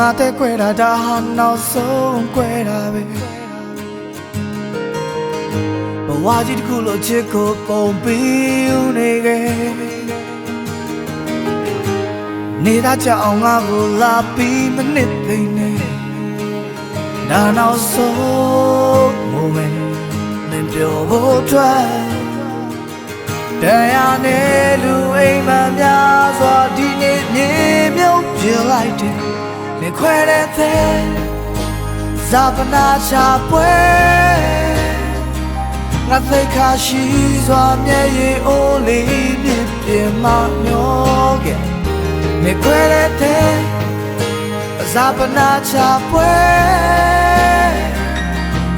ငါတဲ့ကွဲတာဒါဟာနောက်ဆုံးကွဲတာပဲဘဝကြီးတစ်ခုလိုချစ်ကိုပုံပြီးနေခဲ့နေတာကြောင့်ငါကိုလာပြီးမနစ်သိနေဒါနောက်ဆုံး moment မင်းပြောဖို့အတွက်တရားနဲ့လူအိမ်မှများစွာဒီနေ့မြေမြုပ်ပြလိုက်တယ်နေခွဲတဲ့သေးဇာပနာချပွဲငါသိခါရှိစွာမျက်ရည်အိုးလေးမြစ်ပြင်မမျောခဲ့နေခွဲတဲ့သေးဇာပနာချပွဲ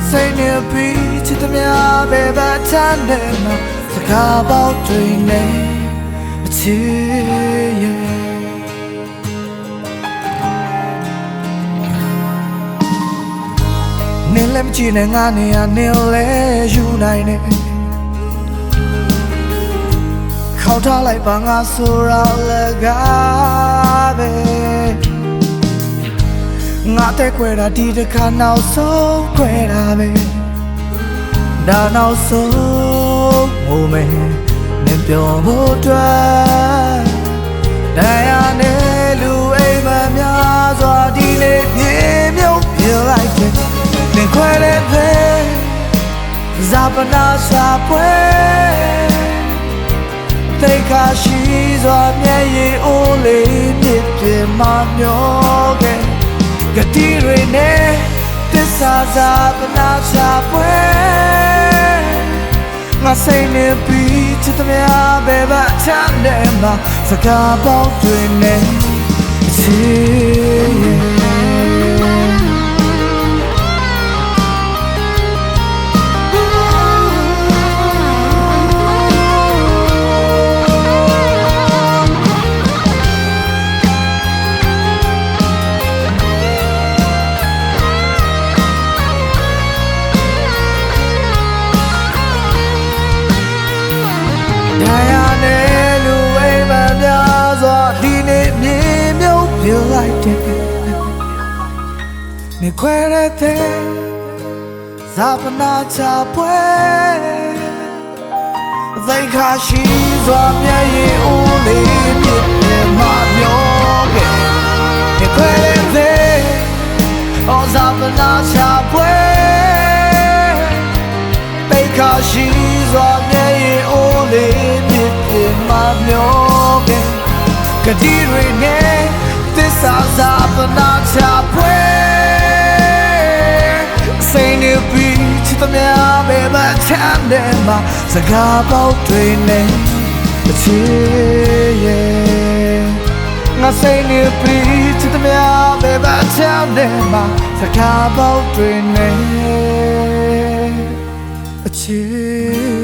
စိတ်နဲ့ပြီးချစ်သမျှပဲဘာချမ်းတယ်မှာစကားပေါက်တွေနဲ့အချစ်ရဲ့နင်းလည်းမကြည့်နဲ့ငါနေရနင်းလည်းယူနိုင်တယ်ခေါက်ထားလိုက်ပါငါဆိုရလည်းကားပဲငါတဲ့ခွဲတာဒီတစ်ခါနောက်ဆုံးခွဲတာပဲဒါနောက်ဆုံး moment နဲ့ပြောဖို့အတွက်တရားနဲ့လူအိမ်မှများစွာဒီနေ့မြေမြုပ်ပြလိုက်တယ်နေခွဲတဲ့သေးဇာပနာစာပွဲသိခါရှိစွာမျက်ရည်အိုးလေးမြစ်ပြင်မမျောခဲ့ကတိတွေနဲ့သစ္စာဇာပနာစာပွဲငါစိတ်နဲ့ပြီးချစ်သမျှပဲဘာချမ်းတယ်မှာစကားပေါက်တွေနဲ့အချစ်တရားနဲ့လူအိမ်မှများစွာဒီနေ့မြေမြုပ်ပြလိုက်တယ်နေခွဲတဲ့သေးဇာပနာချပွဲသိခါရှိစွာမျက်ရည်အိုးလေးမြစ်ပြင်မမျောခဲ့နေခွဲတဲ့သေးဇာပနာချပွဲသိခါရှိစွာမျက်ရည်အိုးလေးမြစ်ပြင်မမျောခဲ့ကတိတွေနဲ့သစ္စာဇာပနာချပွဲစိတ်နဲ့ပြီးချစ်သမျှပဲမချမ်းတယ်မှာစကားပေါက်တွေနဲ့အချစ်ရဲ့ငါစိတ်နဲ့ပြီးချစ်သမျှပဲမချမ်းတယ်မှာစကားပေါက်တွေနဲ့အချစ်